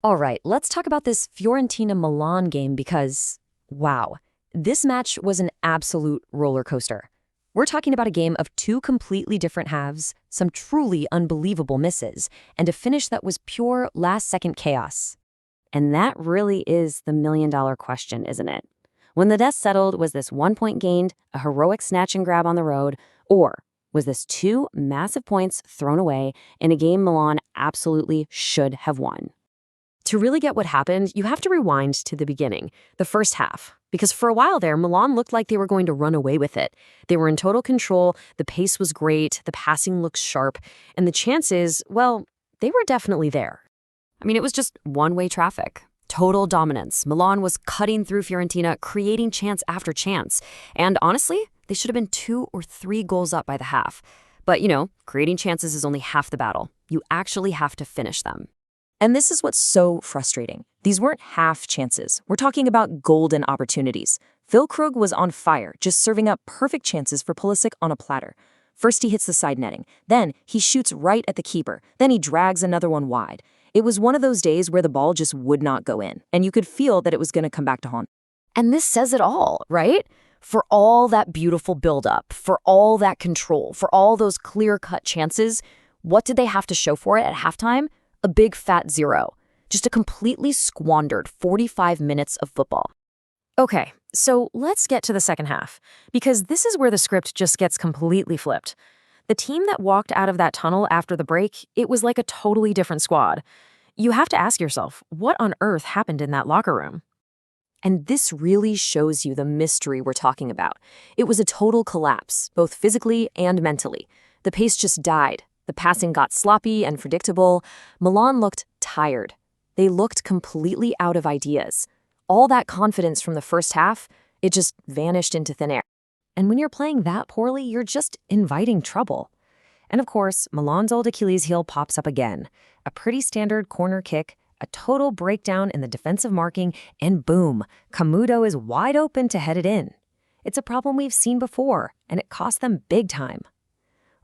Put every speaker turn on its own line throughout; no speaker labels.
All right, let's talk about this Fiorentina-Milan game because, wow, this match was an absolute roller coaster. We're talking about a game of two completely different halves, some truly unbelievable misses, and a finish that was pure last-second chaos. And that really is the million-dollar question, isn't it? When the dust settled, was this 1 point gained, a heroic snatch and grab on the road, or was this two massive points thrown away in a game Milan absolutely should have won? To really get what happened, you have to rewind to the beginning, the first half. Because for a while there, Milan looked like they were going to run away with it. They were in total control, the pace was great, the passing looked sharp, and the chances, well, they were definitely there. I mean, it was just one-way traffic. Total dominance. Milan was cutting through Fiorentina, creating chance after chance. And honestly, they should have been 2 or 3 goals up by the half. But, creating chances is only half the battle. You actually have to finish them.
And this is what's so frustrating. These weren't half chances. We're talking about golden opportunities. Phil Krug was on fire, just serving up perfect chances for Pulisic on a platter. First he hits the side netting, then he shoots right at the keeper, then he drags another one wide. It was one of those days where the ball just would not go in, and you could feel that it was going to come back to haunt.
And this says it all, right? For all that beautiful buildup, for all that control, for all those clear-cut chances, what did they have to show for it at halftime? A big fat 0. Just a completely squandered 45 minutes of football. Okay, so let's get to the second half, because this is where the script just gets completely flipped. The team that walked out of that tunnel after the break, it was like a totally different squad. You have to ask yourself, what on earth happened in that locker room? And this really shows you the mystery we're talking about. It was a total collapse, both physically and mentally. The pace just died. The passing got sloppy and predictable. Milan looked tired. They looked completely out of ideas. All that confidence from the first half, it just vanished into thin air. And when you're playing that poorly, you're just inviting trouble. And of course, Milan's old Achilles heel pops up again. A pretty standard corner kick, a total breakdown in the defensive marking, and boom, Camudo is wide open to head it in. It's a problem we've seen before, and it cost them big time.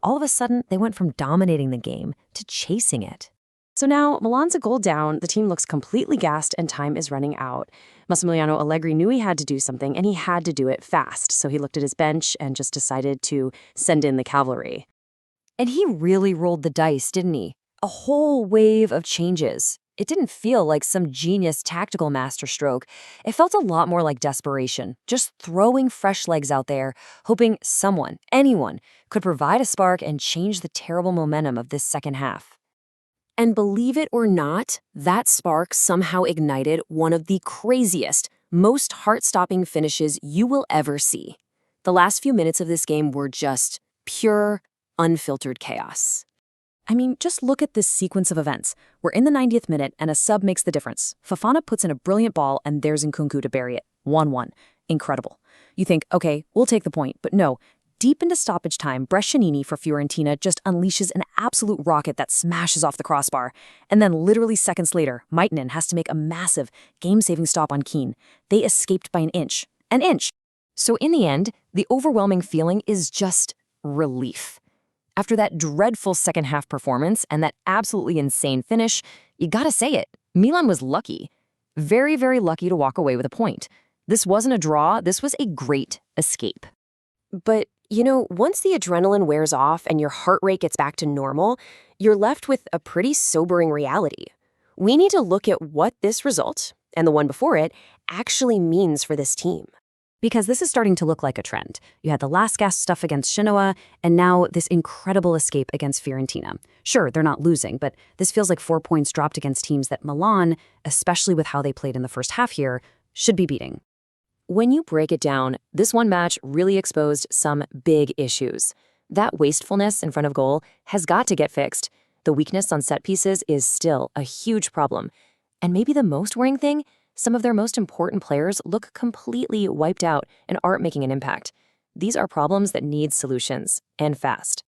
All of a sudden, they went from dominating the game to chasing it. So now, Milan's a goal down, the team looks completely gassed, and time is running out. Massimiliano Allegri knew he had to do something, and he had to do it fast, so he looked at his bench and just decided to send in the cavalry. And he really rolled the dice, didn't he? A whole wave of changes. It didn't feel like some genius tactical masterstroke. It felt a lot more like desperation, just throwing fresh legs out there, hoping someone, anyone, could provide a spark and change the terrible momentum of this second half. And believe it or not, that spark somehow ignited one of the craziest, most heart-stopping finishes you will ever see. The last few minutes of this game were just pure, unfiltered chaos. I mean, just look at this sequence of events. We're in the 90th minute and a sub makes the difference. Fofana puts in a brilliant ball and there's Nkunku to bury it. 1-1. Incredible. You think, okay, we'll take the point, but no. Deep into stoppage time, Brescianini for Fiorentina just unleashes an absolute rocket that smashes off the crossbar. And then literally seconds later, Maignan has to make a massive, game-saving stop on Kean. They escaped by an inch. An inch! So in the end, the overwhelming feeling is just relief. After that dreadful second-half performance and that absolutely insane finish, you gotta say it, Milan was lucky. Very, very lucky to walk away with a point. This wasn't a draw, this was a great escape. But, once the adrenaline wears off and your heart rate gets back to normal, you're left with a pretty sobering reality. We need to look at what this result, and the one before it, actually means for this team. Because this is starting to look like a trend. You had the last gasp stuff against Genoa, and now this incredible escape against Fiorentina. Sure, they're not losing, but this feels like 4 points dropped against teams that Milan, especially with how they played in the first half here, should be beating. When you break it down, this one match really exposed some big issues. That wastefulness in front of goal has got to get fixed. The weakness on set pieces is still a huge problem. And maybe the most worrying thing, some of their most important players look completely wiped out and aren't making an impact. These are problems that need solutions, and fast.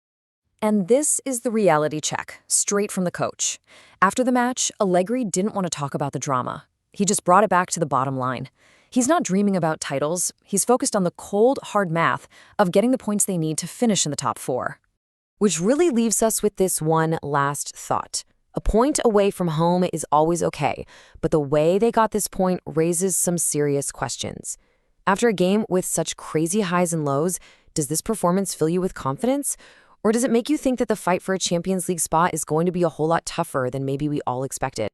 And this is the reality check, straight from the coach. After the match, Allegri didn't want to talk about the drama. He just brought it back to the bottom line. He's not dreaming about titles. He's focused on the cold, hard math of getting the points they need to finish in the top 4. Which really leaves us with this one last thought. A point away from home is always okay, but the way they got this point raises some serious questions. After a game with such crazy highs and lows, does this performance fill you with confidence? Or does it make you think that the fight for a Champions League spot is going to be a whole lot tougher than maybe we all expected?